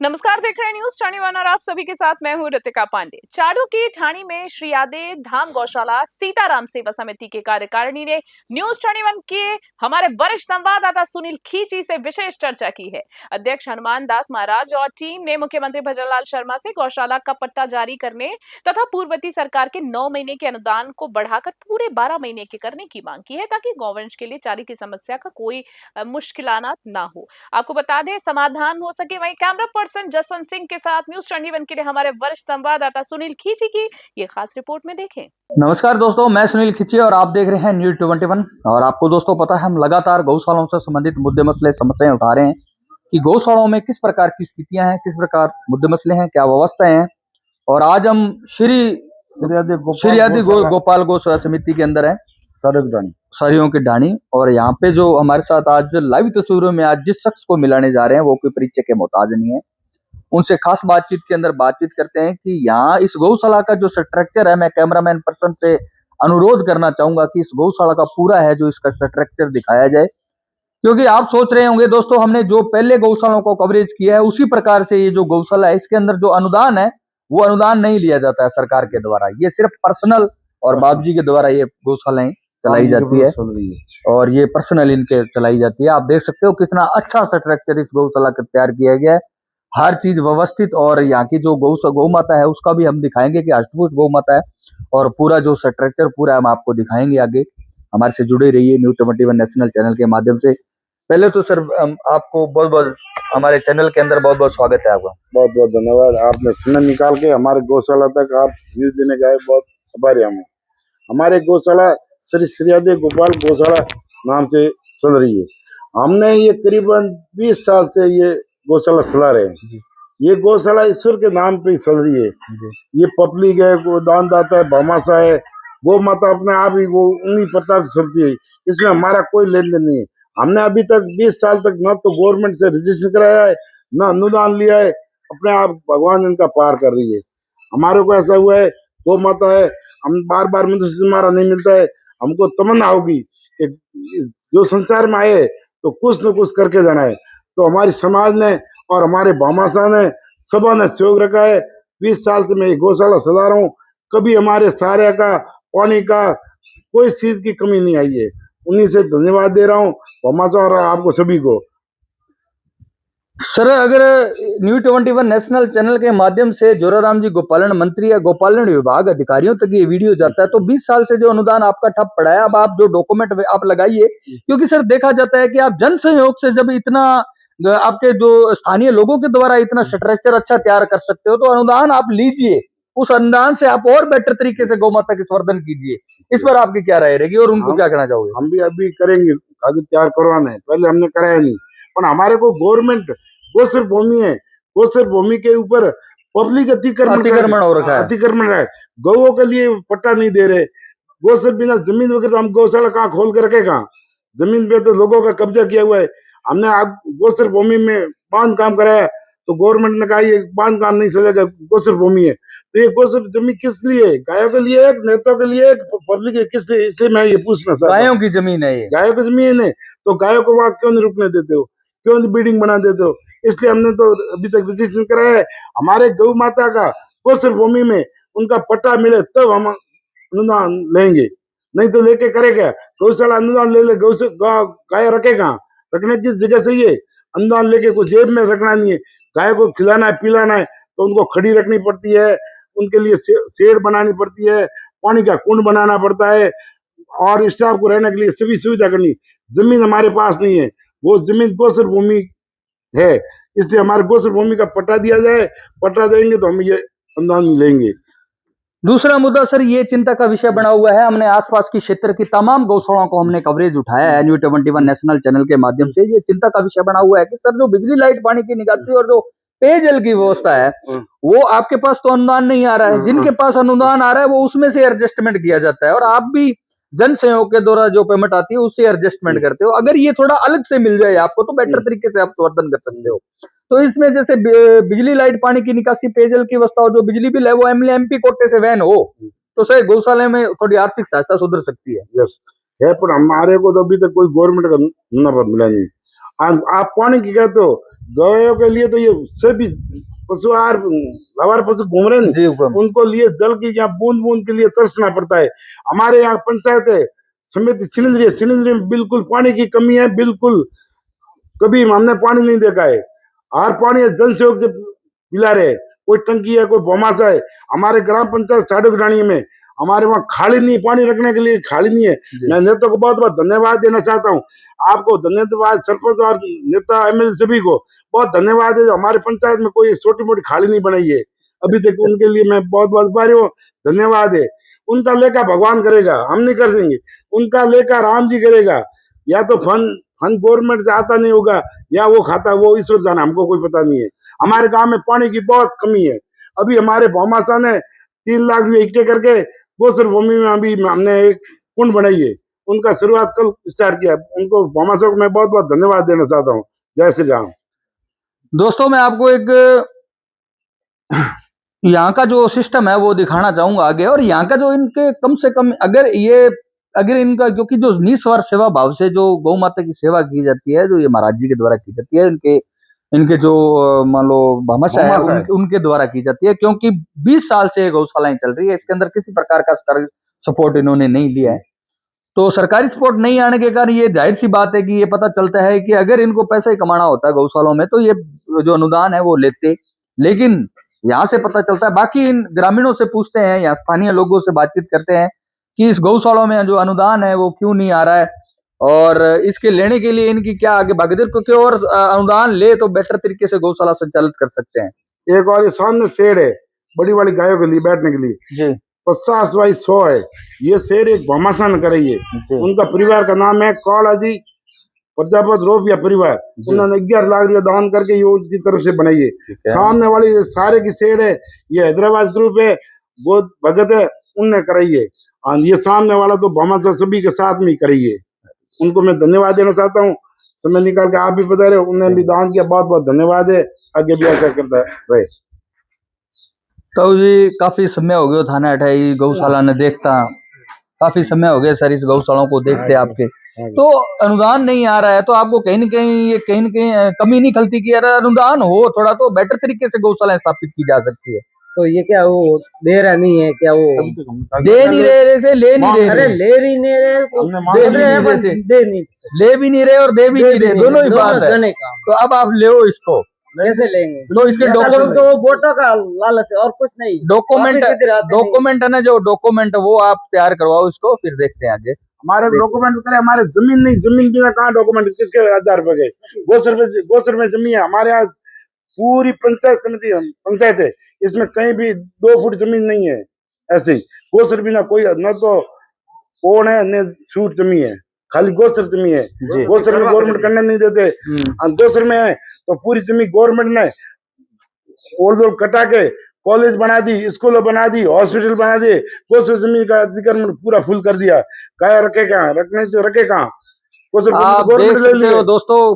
नमस्कार, देख रहे हैं न्यूज ठाणे वन और आप सभी के साथ मैं हूं रितिका पांडे। चाड़ू की ठाणी में श्री यादे धाम गौशाला सीताराम सेवा समिति के कार्यकारिणी ने न्यूज ठाणे वन के हमारे वरिष्ठ संवाददाता सुनील खींची से विशेष चर्चा की है। अध्यक्ष हनुमान दास महाराज और टीम ने मुख्यमंत्री भजनलाल शर्मा से गौशाला का पट्टा जारी करने तथा पूर्ववर्ती सरकार के 9 महीने के अनुदान को बढ़ाकर पूरे 12 महीने के करने की मांग की है, ताकि गौवंश के लिए चारी की समस्या का कोई मुश्किलात ना हो। आपको बता दें, समाधान हो सके। वहीं कैमरा पर्सन जसवंत सिंह के साथ न्यूज ठाणे वन के लिए हमारे वरिष्ठ संवाददाता सुनील खींची की ये खास रिपोर्ट में देखें। नमस्कार दोस्तों, मैं सुनील खींची और आप देख रहे हैं न्यूज 21। और आपको दोस्तों पता है, हम लगातार गौशालाओं से संबंधित मुद्दे मसले समस्याएं उठा रहे हैं कि गौशालाओं में किस प्रकार की स्थितियां हैं, किस प्रकार मुद्दे मसले हैं, क्या व्यवस्थाएं हैं। और आज हम श्री आदि गोपाल गौशाला समिति के अंदर है, सरियों की ढाणी। और यहाँ पे जो हमारे साथ आज लाइव तस्वीरों में आज जिस शख्स को मिलाने जा रहे हैं वो कोई परिचय के मोहताज नहीं है। उनसे खास बातचीत के अंदर बातचीत करते हैं कि यहाँ इस गौशाला का जो स्ट्रक्चर है, मैं कैमरामैन पर्सन से अनुरोध करना चाहूंगा कि इस गौशाला का पूरा है जो इसका स्ट्रक्चर दिखाया जाए, क्योंकि आप सोच रहे होंगे दोस्तों, हमने जो पहले गौशालाओं को कवरेज किया है उसी प्रकार से ये जो गौशाला है इसके अंदर जो अनुदान है वो अनुदान नहीं लिया जाता है सरकार के द्वारा। ये सिर्फ पर्सनल और बाबूजी के द्वारा ये गौशालाएं चलाई जाती है और ये पर्सनल इनके चलाई जाती है। आप देख सकते हो कितना अच्छा स्ट्रक्चर इस गौशाला का तैयार किया गया है, हर चीज व्यवस्थित। और यहाँ की जो गौ माता है उसका भी हम दिखाएंगे कि अष्टभुज गौ माता है, और पूरा जो स्ट्रक्चर पूरा हम आपको दिखाएंगे आगे। हमारे से जुड़े रहिए न्यूज 21 नेशनल चैनल के माध्यम से। पहले तो सर आपको बहुत बहुत हमारे चैनल के अंदर बहुत बहुत स्वागत है आपका। बहुत बहुत धन्यवाद, आपने समय निकाल के हमारे गौशाला तक आप न्यूज देने गए, बहुत आभारी हम। हमारे गौशाला श्री यादे गोपाल गौशाला नाम से चल रही है। हमने ये करीबन 20 साल से ये गौशाला चला रहे हैं। ये गौशाला ईश्वर के नाम पे चल रही है। ये पब्लिक है, दानदाता है, भामाशा है, गौ माता अपने आप ही वो उन्हीं प्रताप से चलती है। इसमें हमारा कोई लेन देन नहीं है। हमने अभी तक 20 साल तक न तो गवर्नमेंट से रजिस्ट्रेशन कराया है, न अनुदान लिया है। अपने आप भगवान इनका पार कर रही है। हमारे को ऐसा हुआ है, गौ माता है, हम बार बार मंदिर से हमारा नहीं मिलता है। हमको तमन्ना होगी कि जो संसार में आए तो कुछ न कुछ करके जाना है। तो हमारी समाज ने और हमारे भामाशाह ने सबा ने सहयोग रखा है। 20 साल से मैं ये गौशाला सजा रहा हूँ। कभी हमारे सारे का पानी का कोई चीज की कमी नहीं आई है। उन्हीं से धन्यवाद दे रहा हूँ भामाशाह और आपको सभी को। सर, अगर न्यूज 21 नेशनल चैनल के माध्यम से जोराराम जी गोपालन मंत्री या गोपालन विभाग अधिकारियों तक ये वीडियो जाता है तो 20 साल से जो अनुदान आपका ठप पड़ा है, अब आप जो डॉक्यूमेंट आप लगाइए, क्योंकि सर देखा जाता है कि आप जन सहयोग से जब इतना आपके जो स्थानीय लोगों के द्वारा इतना स्ट्रक्चर अच्छा तैयार कर सकते हो तो अनुदान आप लीजिए, उस अनुदान से आप और बेटर तरीके से गौ माता के संवर्धन कीजिए। इस पर आपकी क्या राय रहेगी और उनको क्या कहना चाहोगे? हम भी अभी करेंगे, कागज तैयार करवाना है, पहले हमने कराया नहीं। पर हमारे को गवर्नमेंट गोचर भूमि है, गोचर भूमि के ऊपर पब्लिक अतिक्रमण हो रखा है, अतिक्रमण है। गौओं के लिए पट्टा नहीं दे रहे। गोचर बिना जमीन वगैरह तो हम गौशाला कहाँ खोल के रखे? कहाँ जमीन पे तो लोगों का कब्जा किया हुआ है। हमने गोचर भूमि में बांध काम कराया तो गवर्नमेंट ने कहा ये बांध काम नहीं चलेगा, गोचर भूमि है। तो ये गोचर जमीन किस लिए? गायों के लिए, नेताओं के लिए, पब्लिक के किस लिए? इसलिए मैं ये पूछना चाहता हूं। गायों की जमीन है ये, गायों की जमीन है तो गायों को वहां क्यों नहीं रुकने देते हो, क्यों नहीं बिल्डिंग बना देते हो? इसलिए हमने तो अभी तक रजिस्ट्रेशन कराया है। हमारे गौ माता का गोचर भूमि में उनका पट्टा मिले तब हम अनुदान लेंगे, नहीं तो लेके करेगा? गौशाला अनुदान ले ले, गाय रखे कहाँ? रखने की जगह सही है। अनुदान लेके कुछ जेब में रखना नहीं है। गाय को खिलाना है, पिलाना है तो उनको खड़ी रखनी पड़ती है, उनके लिए शेड बनानी पड़ती है, पानी का कुंड बनाना पड़ता है और स्टाफ को रहने के लिए सभी सुविधा करनी। जमीन हमारे पास नहीं है, वो जमीन गोचर भूमि है, इसलिए हमारे गोचर भूमि का पट्टा दिया जाए। पट्टा देंगे तो हम ये अनुदान लेंगे। दूसरा मुद्दा सर ये चिंता का विषय बना हुआ है, हमने आसपास की क्षेत्र की तमाम गौशालाओं को हमने कवरेज उठाया है न्यूज 21 नेशनल चैनल के माध्यम से। ये चिंता का विषय बना हुआ है कि सर जो बिजली लाइट पानी की निकासी और जो पेयजल की व्यवस्था है वो आपके पास तो अनुदान नहीं आ रहा है, जिनके पास अनुदान आ रहा है वो उसमें से एडजस्टमेंट किया जाता है और आप भी जन सहयोग के द्वारा जो पेमेंट आती है उससे एडजस्टमेंट करते हो। अगर ये थोड़ा अलग से मिल जाए आपको तो बेटर तरीके से आप संवर्धन कर सकते हो। तो इसमें जैसे बिजली लाइट पानी की निकासी पेयजल की व्यवस्था हो, जो बिजली बिल है वो एमपी कोटे से वहन हो तो सही गौशाला में थोड़ी आर्थिक सहायता सुधर सकती है। यस है, पर हमारे को तो अभी तक कोई गवर्नमेंट का नंबर मिला नहीं। आप पानी की कहते हो, गायों के लिए तो ये सभी पशु आहार लवार पशु घूम रहे हैं जी हुक्म। उनको लिए जल की यहाँ बूंद बूंद के लिए तरसना पड़ता है। हमारे यहाँ पंचायत है समिति सिलिंडरी में बिल्कुल पानी की कमी है, बिल्कुल कभी हमने पानी नहीं देखा है। हर पानी जल सहयोग से पिला रहे हैं। कोई टंकी है, कोई भौमासा है। हमारे ग्राम पंचायत साडुगडानी में हमारे वहाँ खाली नहीं, पानी रखने के लिए खाली नहीं है। मैं नेता को बहुत बहुत धन्यवाद देना चाहता हूँ। आपको धन्यवाद, सरपंच और नेता एमएलए सभी को बहुत धन्यवाद है जो हमारे पंचायत में कोई छोटी मोटी खाली नहीं बनाई है अभी तक। उनके लिए मैं बहुत बहुत आभारी हूँ, धन्यवाद है। उनका लेखा भगवान करेगा, हम नहीं कर सकेंगे। उनका लेखा राम जी करेगा। या तो फन गवर्नमेंट से आता नहीं होगा या वो खाता, वो ईश्वर जाना, हमको कोई पता नहीं है। हमारे गांव में पानी की बहुत कमी है। अभी हमारे भौमासा ने 3 लाख रुपए इकट्ठे करके गोचर भूमि में अभी हमने एक कुंड बनाई है। उनका शुरुआत कल स्टार्ट किया। उनको भौमासा को मैं बहुत बहुत धन्यवाद देना चाहता हूँ। जय श्री राम। दोस्तों मैं आपको एक यहाँ का जो सिस्टम है वो दिखाना चाहूंगा आगे। और यहाँ का जो इनके कम से कम अगर इनका, क्योंकि जो निस्वार्थ सेवा भाव से जो गौ माता की सेवा की जाती है, जो ये महाराज जी के द्वारा की जाती है, इनके जो मान लो भामाशाह है उनके द्वारा की जाती है। क्योंकि 20 साल से गौशालाएं चल रही है, इसके अंदर किसी प्रकार का सपोर्ट इन्होंने नहीं लिया है। तो सरकारी सपोर्ट नहीं आने के कारण ये जाहिर सी बात है कि ये पता चलता है कि अगर इनको पैसा ही कमाना होता है गौशालों में तो ये जो अनुदान है वो लेते। लेकिन यहाँ से पता चलता है, बाकी इन ग्रामीणों से पूछते हैं, यहाँ स्थानीय लोगों से बातचीत करते हैं कि इस गौशालों में जो अनुदान है वो क्यों नहीं आ रहा है और इसके लेने के लिए इनकी क्या आगे भागीदारी, क्योंकि और अनुदान ले तो बेटर तरीके से गौशाला संचालित कर सकते हैं। एक और ये सामने शेड है बड़ी बड़ी गायों के लिए बैठने के लिए जी 50 बाई 100 है। ये शेड एक भौमासा ने कराई है। उनका परिवार का नाम है कालाजी प्रजापत रोपिया परिवार। उन्होंने 11 लाख रुपया दान करके ये उसकी तरफ से बनाई है। सामने वाली सारे की शेड है, ये हैदराबाद ग्रुप है, बोध भगत है, उनने कराई है। और ये सामने वाला तो भौमासा सभी के साथ में कराई है। उनको मैं धन्यवाद देना चाहता हूँ। समय निकाल के आप भी बता रहे हो, उन्होंने भी दान किया, बहुत बहुत धन्यवाद है। आगे भी ऐसा करता रहे। तो जी काफी समय हो गया थाना अठाई गौशाला ने देखता, काफी समय हो गया सर इस गौशालाओं को देखते आपके। तो अनुदान नहीं आ रहा है तो आपको कहीं न कहीं कमी नहीं खलती कि यार अनुदान हो थोड़ा तो बेटर तरीके से गौशाला स्थापित की जा सकती है। तो ये क्या वो दे रहा नहीं है क्या? वो दे नहीं रहे थे, ले नहीं रहे, अरे ले भी नहीं रहे, दे नहीं रहे थे, दे नहीं, ले भी नहीं रहे और दे भी नहीं रहे, दोनों ही बात है। तो अब आप ले इसको कैसे लेंगे? तो इसके डॉक्यूमेंट तो वोटों का लालच है और कुछ नहीं। डॉक्यूमेंट है ना, जो डॉक्यूमेंट वो आप तैयार करवाओ इसको, फिर देखते हैं आगे। हमारे डॉक्यूमेंट करे, हमारे जमीन नहीं, जमीन बिना कहाँ डॉक्यूमेंट, किसके आधार पर गए? गोसर में जमीन है हमारे यहाँ। पूरी पंचायत समिति पंचायत है, इसमें कहीं भी 2 फुट जमीन नहीं है। ऐसे ही गोसर बिना कोई न तो कौन है न फूट जमीन है, खाली गोसर जमीन है। गोसर में गवर्नमेंट करने नहीं देते। गोसर में है तो पूरी जमीन गवर्नमेंट ने ओर कटा के कॉलेज बना दी, स्कूल बना दी, हॉस्पिटल बना दिए। गोसर जमीन का अधिग्रहण पूरा फुल कर दिया। गाय रखे कहाँ, रखने तो रखे कहाँ? आप देख सकते हो दोस्तों,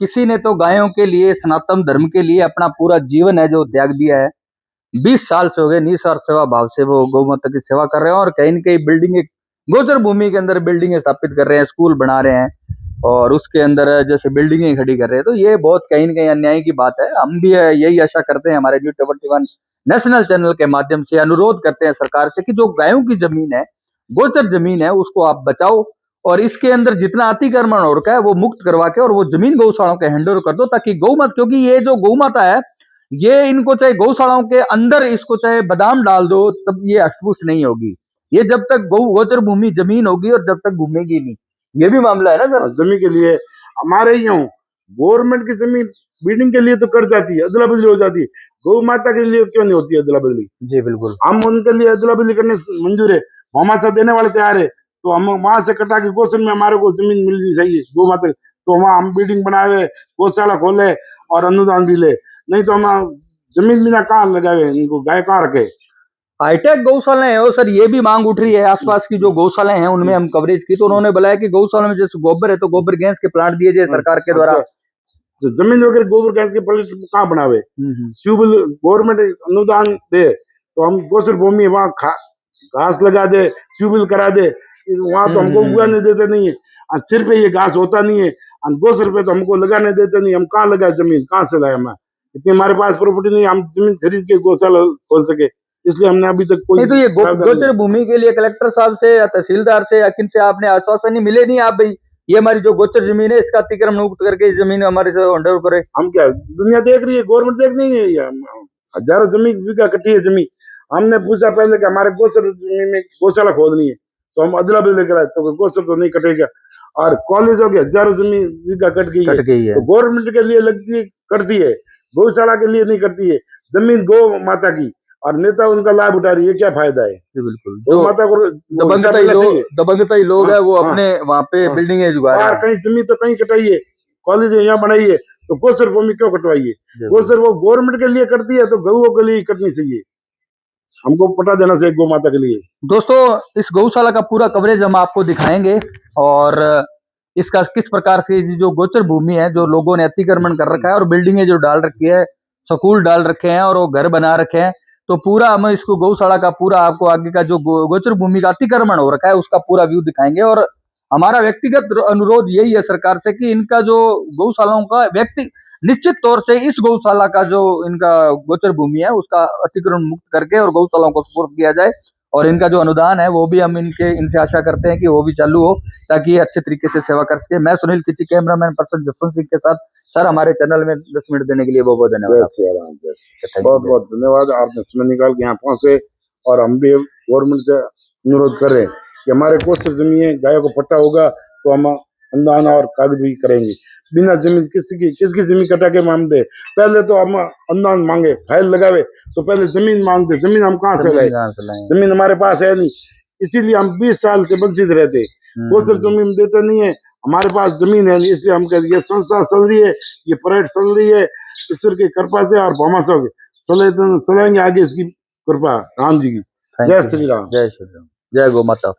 किसी ने तो गायों के लिए, सनातन धर्म के लिए अपना पूरा जीवन है जो त्याग दिया है। 20 साल से हो गए निस्वार्थ सेवा भाव से वो गौ माता की सेवा कर रहे हैं और कहीं न कहीं बिल्डिंग, गोचर भूमि के अंदर बिल्डिंग स्थापित कर रहे हैं, स्कूल बना रहे हैं और उसके अंदर जैसे बिल्डिंगें खड़ी कर रहे हैं। तो ये बहुत कहीं न कहीं अन्याय की बात है। हम भी यही आशा करते हैं, हमारे न्यूज़ 21 नेशनल चैनल के माध्यम से अनुरोध करते हैं सरकार से कि जो गायों की जमीन है, गोचर जमीन है, उसको आप बचाओ और इसके अंदर जितना अतिक्रमण हो रखा है वो मुक्त करवा के और वो जमीन गौशालाओं के हैंडओवर कर दो, ताकि गौ माता, क्योंकि ये जो गौ माता है ये इनको चाहे गौशालाओं के अंदर इसको चाहे बादाम डाल दो तब ये अष्टपुष्ट नहीं होगी। ये जब तक गोचर भूमि जमीन होगी और जब तक घूमेगी नहीं। ये भी मामला है ना सर। जमीन के लिए हमारे यूं गवर्नमेंट की जमीन बिल्डिंग के लिए तो कर जाती है, अदला बदली हो जाती है। गौ माता के लिए क्यों नहीं होती है अदला बदली? जी बिल्कुल, हम उनके लिए अदला बदली करने मंजूर है, हमारे देने वाले तैयार है। तो हम वहां से कटा के गोसन में हमारे को जमीन मिलनी चाहिए गौ माता। तो वहाँ हम बिल्डिंग बनाए, गौशाला खोले और अनुदान भी ले, नहीं तो हम जमीन बिना कहाँ लगाए, इनको गाय कहाँ रखे? हाईटेक गौशालाएं है सर, ये भी मांग उठ रही है। आसपास की जो गौशालाएं हैं उनमें हम कवरेज की तो उन्होंने बताया कि गौशाला में जैसे गोबर है तो गोबर गैस के प्लांट दिए जाए सरकार के द्वारा। जमीन वगैरह गोबर गैस के प्लांट कहाँ बनावे? ट्यूबवेल गवर्नमेंट अनुदान दे तो हम गोचर भूमि वहाँ घास लगा दे, ट्यूबवेल करा दे। वहां तो हमको उगाने देते नहीं है, सिर पे ये घास होता नहीं है। और 200 रुपए तो हमको लगाने देते नहीं, हम कहाँ लगाए जमीन, कहाँ से लाए हमें, इतनी हमारे पास प्रॉपर्टी नहीं हम जमीन खरीद के गौशाला खोल सके, इसलिए हमने अभी तक कोई नहीं तो ये प्रावधान नहीं। गोचर भूमि के लिए कलेक्टर साहब से या तहसीलदार से या किन से आपने आश्वासन नहीं मिले नहीं आप भाई ये हमारी जो गोचर जमीन है इसका अतिक्रमण मुक्त करके इस जमीन हमारे से हैंड ओवर करे? हम क्या दुनिया देख रही है, गवर्नमेंट देख नहीं है, ये हजारों जमीन बीघा कटी है जमीन। हमने पूछा पहले कि हमारे गोचर जमीन में गौशाला खोदनी है, तो हम अदला भी लेकर आए तो गोचर तो नहीं कटेगा, और कॉलेज हो गया हजारों जमीन बीघा कट गई कट गई है। तो गवर्नमेंट के लिए लगती है, करती है, गौशाला के लिए नहीं करती है। जमीन गौ माता की और नेता उनका लाभ उठा रही है, क्या फायदा है? जी बिल्कुल, गौ जो माता को दबंगताई लोग है वो हाँ, अपने वहाँ पे हाँ। बिल्डिंगे जुगा रहे और हैं। कहीं जमीन तो कहीं कटाई है, कॉलेज यहाँ बनाई है, तो गोचर भूमि क्यों कटवाई है? जी गोचर वो गवर्नमेंट के लिए करती है तो गौओं के लिए ही कटनी चाहिए, हमको पटा देना चाहिए गौ माता के लिए। दोस्तों इस गौशाला का पूरा कवरेज हम आपको दिखाएंगे और इसका किस प्रकार से ये जो गोचर भूमि है जो लोगों ने अतिक्रमण कर रखा है और बिल्डिंगें जो डाल रखी है, स्कूल डाल रखे हैं और वो घर बना रखे हैं, तो पूरा हम इसको गौशाला का पूरा आपको आगे का जो गोचर भूमि का अतिक्रमण हो रखा है उसका पूरा व्यू दिखाएंगे। और हमारा व्यक्तिगत अनुरोध यही है सरकार से कि इनका जो गौशालाओं का निश्चित तौर से इस गौशाला का जो इनका गोचर भूमि है उसका अतिक्रमण मुक्त करके और गौशालाओं को सुपुर्द किया जाए, और इनका जो अनुदान है वो भी हम इनसे आशा करते हैं कि वो भी चालू हो ताकि ये अच्छे तरीके से सेवा कर सके। मैं सुनील किची, कैमरामैन पर्सन जसवंत सिंह के साथ। सर हमारे चैनल में 10 मिनट देने के लिए बहुत बहुत धन्यवाद। जय श्री राम, बहुत बहुत धन्यवाद, आपने समय निकाल के यहाँ पहुंचे। और हम भी गवर्नमेंट से अनुरोध कर रहे हैं कि हमारे गोचर जमीन है, गायों को पट्टा होगा तो हम अनुदान और कागज भी करेंगे। बिना जमीन किसकी जमीन कटा के हम दे, पहले तो हम अनुदान मांगे, फाइल लगावे तो पहले जमीन मांगते, जमीन हम कहाँ से लाए? जमीन हमारे पास है नहीं, इसीलिए हम 20 साल से वंचित रहते। गोचर जमीन देते नहीं है, हमारे पास जमीन है नहीं, इसलिए हम कहते ये संस्था चल रही है, ये परेड चल रही है ईश्वर की कृपा से और भामाशाह चलेंगे आगे, इसकी कृपा राम जी की। जय श्री राम, जय श्री राम, जय गौ माता।